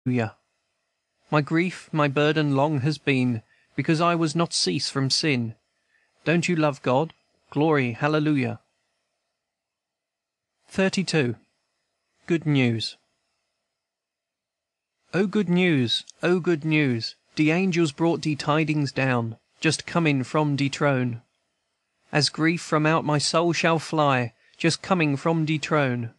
Hallelujah. My grief, my burden long has been, because I was not cease from sin. Don't you love God? Glory, hallelujah. 32. Good news. Oh, good news, oh, good news, de angels brought de tidings down, just coming from de throne. As grief from out my soul shall fly, just coming from de throne.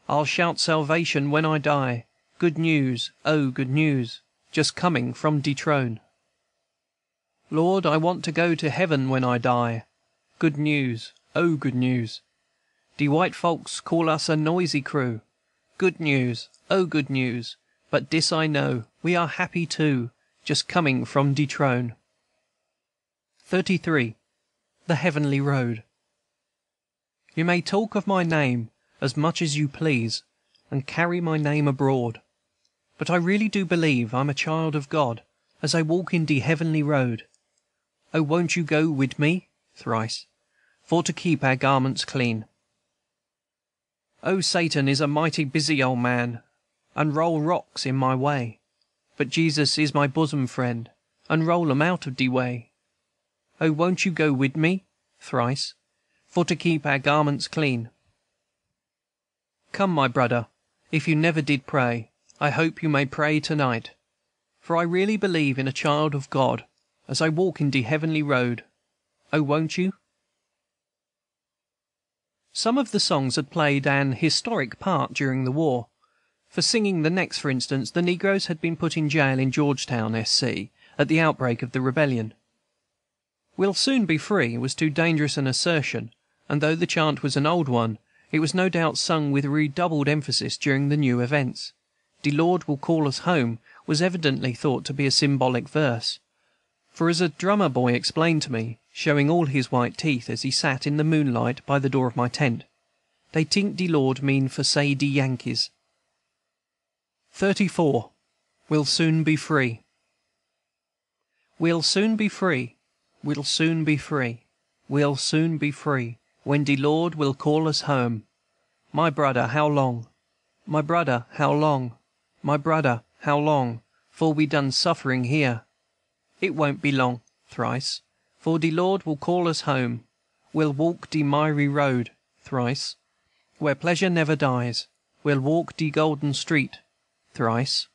I'll shout salvation when I die, good news, oh, good news, just coming from de throne. Lord, I want to go to heaven when I die, good news, oh, good news. De white folks call us a noisy crew, good news, oh, good news, but dis I know, we are happy too, just coming from de throne. 33. The Heavenly Road. You may talk of my name as much as you please, and carry my name abroad, but I really do believe I'm a child of God, as I walk in de heavenly road. Oh, won't you go with me, thrice, for to keep our garments clean? Oh, Satan is a mighty busy old man, and roll rocks in my way, but Jesus is my bosom friend, and roll 'em out of de way. Oh, won't you go with me, thrice, for to keep our garments clean? Come, my brother, if you never did pray, I hope you may pray tonight, for I really believe in a child of God, as I walk in de heavenly road. Oh, won't you? Some of the songs had played an historic part during the war. For singing the next, for instance, the negroes had been put in jail in Georgetown, S.C., at the outbreak of the rebellion. "We'll soon be free" was too dangerous an assertion, and though the chant was an old one, it was no doubt sung with redoubled emphasis during the new events. "De Lord will call us home" was evidently thought to be a symbolic verse, for, as a drummer boy explained to me, showing all his white teeth as he sat in the moonlight by the door of my tent, "Dey tink de Lord mean for say de Yankees." 34. We'll soon be free. We'll soon be free, we'll soon be free, we'll soon be free, when de Lord will call us home. My brother, how long? My brother, how long? My brother, how long? For we done suffering here. It won't be long, thrice, for de Lord will call us home. We'll walk de miry road, thrice, where pleasure never dies. We'll walk de golden street, thrice,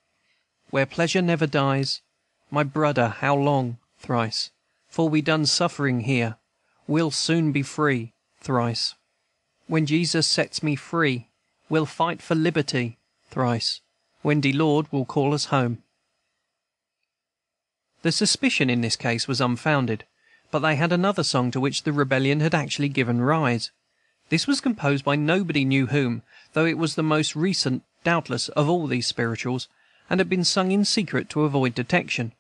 where pleasure never dies. My brother, how long, thrice, for we done suffering here. We'll soon be free, thrice. When Jesus sets me free, we'll fight for liberty, thrice, when de Lord will call us home. The suspicion in this case was unfounded, but they had another song to which the rebellion had actually given rise. This was composed by nobody knew whom, though it was the most recent, doubtless, of all these spirituals, and had been sung in secret to avoid detection.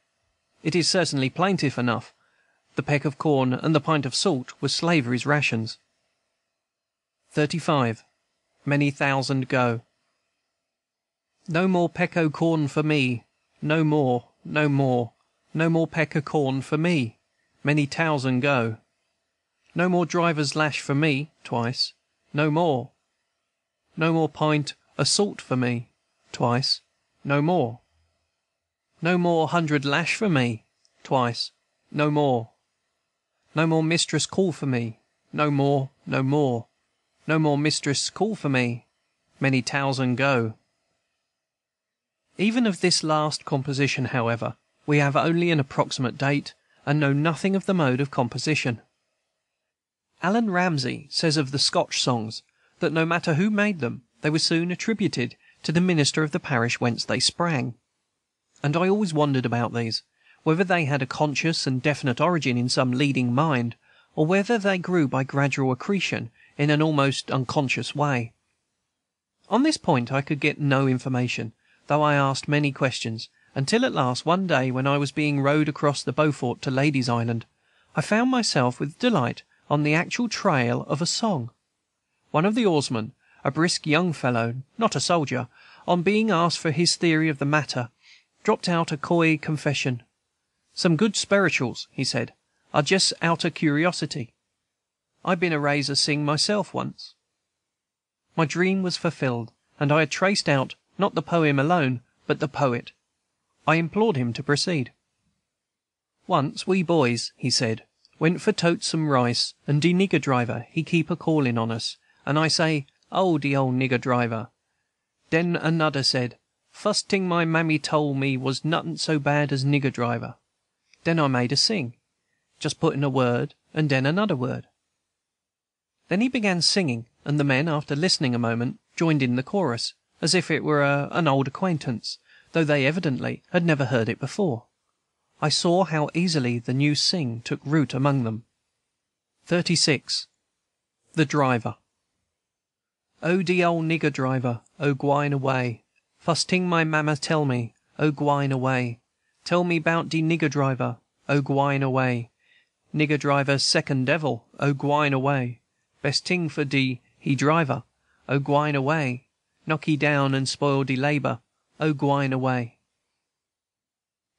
It is certainly plaintive enough. The peck of corn and the pint of salt were slavery's rations. 35. Many thousand go. No more peck o' corn for me, no more, no more, no more peck o' corn for me, many thousand go. No more driver's lash for me, twice, no more. No more pint o' salt for me, twice, no more. No more 100 lash for me, twice, no more. No more mistress call for me, no more, no more. No more mistress call for me, many thousand go. Even of this last composition, however, we have only an approximate date, and know nothing of the mode of composition. Allan Ramsay says of the Scotch songs that no matter who made them, they were soon attributed to the minister of the parish whence they sprang. And I always wondered about these, whether they had a conscious and definite origin in some leading mind, or whether they grew by gradual accretion in an almost unconscious way. On this point I could get no information, though I asked many questions, until at last, one day, when I was being rowed across the Beaufort to Ladies' Island, I found myself with delight on the actual trail of a song. One of the oarsmen, a brisk young fellow, not a soldier, on being asked for his theory of the matter, dropped out a coy confession. "Some good spirituals," he said, "are just out of curiosity. I been a razor sing myself once." My dream was fulfilled, and I had traced out, not the poem alone, but the poet. I implored him to proceed. "Once we boys," he said, "went for tote some rice, and de nigger driver he keep a callin' on us, and I say, 'Oh, de ole nigger driver.' Den anudder said, 'Fust ting my mammy tole me was nothing so bad as nigger driver.' Den I made a sing, just putting a word and den another word." Then he began singing, and the men, after listening a moment, joined in the chorus, as if it were an old acquaintance, though they evidently had never heard it before. I saw how easily the new sing took root among them. 36. The Driver. "Oh, de ole nigger driver, oh, gwine away. Fust ting my mamma tell me, oh, gwine away. Tell me 'bout de nigger driver, oh, gwine away. Nigger driver second devil, oh, gwine away. Best ting for de he driver, oh, gwine away. Knock he down and spoil de labor, oh, gwine away."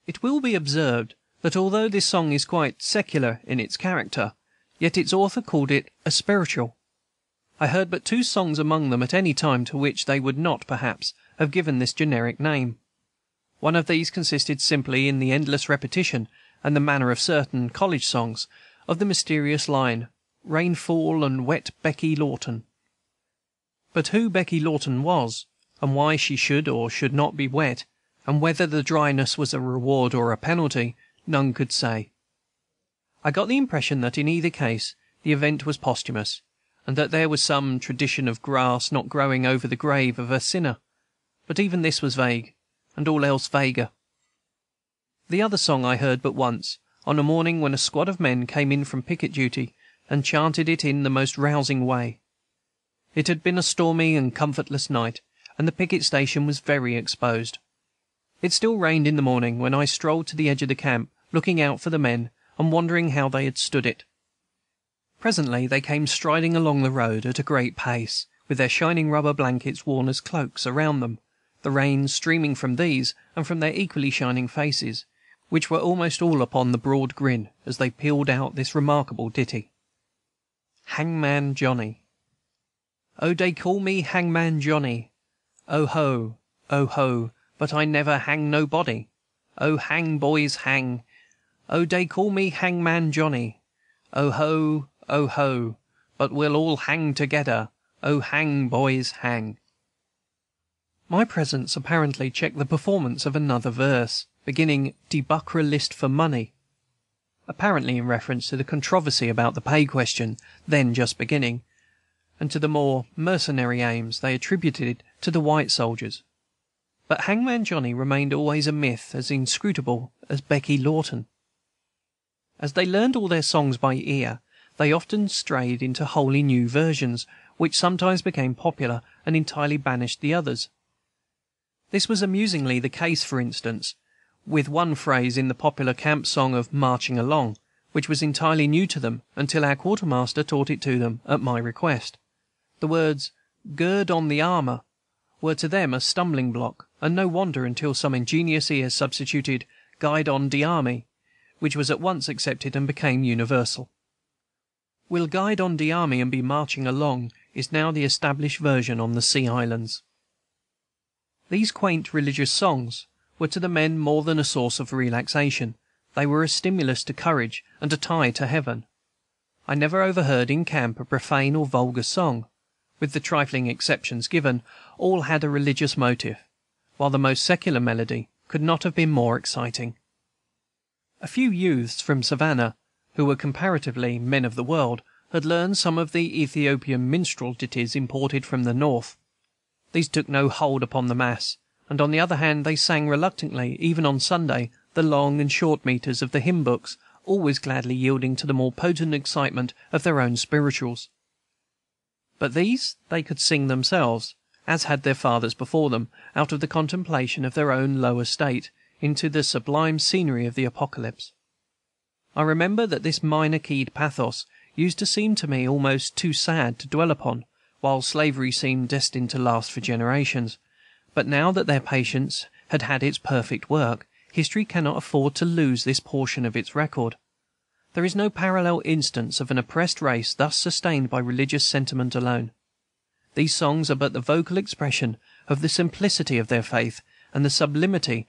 It will be observed that although this song is quite secular in its character, yet its author called it a spiritual. I heard but two songs among them at any time to which they would not, perhaps, have given this generic name. One of these consisted simply in the endless repetition, and the manner of certain college songs, of the mysterious line, "Rain fall and wet Becky Lawton." But who Becky Lawton was, and why she should or should not be wet, and whether the dryness was a reward or a penalty, none could say. I got the impression that, in either case, the event was posthumous, and that there was some tradition of grass not growing over the grave of a sinner; but even this was vague, and all else vaguer. The other song I heard but once, on a morning when a squad of men came in from picket duty, and chanted it in the most rousing way. It had been a stormy and comfortless night, and the picket station was very exposed. It still rained in the morning when I strolled to the edge of the camp, looking out for the men, and wondering how they had stood it. Presently they came striding along the road at a great pace, with their shining rubber blankets worn as cloaks around them, the rain streaming from these and from their equally shining faces, which were almost all upon the broad grin, as they pealed out this remarkable ditty: Hangman Johnny. "Oh, dey call me Hangman Johnny. Oh, ho, but I never hang nobody. Oh, hang, boys, hang. Oh, dey call me Hangman Johnny. Oh, ho, but we'll all hang together. Oh, hang, boys, hang." My presence apparently checked the performance of another verse, beginning, "De buckra list for money," apparently in reference to the controversy about the pay question, then just beginning, and to the more mercenary aims they attributed to the white soldiers. But Hangman Johnny remained always a myth as inscrutable as Becky Lawton. As they learned all their songs by ear, they often strayed into wholly new versions, which sometimes became popular and entirely banished the others. This was amusingly the case, for instance, with one phrase in the popular camp song of "Marching Along," which was entirely new to them until our quartermaster taught it to them at my request. The words, "Gird on the armor," were to them a stumbling block, and no wonder until some ingenious ear substituted "Guide on de army," which was at once accepted and became universal. "We'll guide on de army and be marching along" is now the established version on the Sea Islands. These quaint religious songs were to the men more than a source of relaxation. They were a stimulus to courage and a tie to heaven. I never overheard in camp a profane or vulgar song. With the trifling exceptions given, all had a religious motive, while the most secular melody could not have been more exciting. A few youths from Savannah, who were comparatively men of the world, had learned some of the Ethiopian minstrel ditties imported from the North. These took no hold upon the mass, and on the other hand they sang reluctantly, even on Sunday, the long and short meters of the hymn books, always gladly yielding to the more potent excitement of their own spirituals. But these they could sing themselves, as had their fathers before them, out of the contemplation of their own lower state, into the sublime scenery of the apocalypse. I remember that this minor-keyed pathos used to seem to me almost too sad to dwell upon, while slavery seemed destined to last for generations. But now that their patience had had its perfect work, history cannot afford to lose this portion of its record. There is no parallel instance of an oppressed race thus sustained by religious sentiment alone. These songs are but the vocal expression of the simplicity of their faith and the sublimity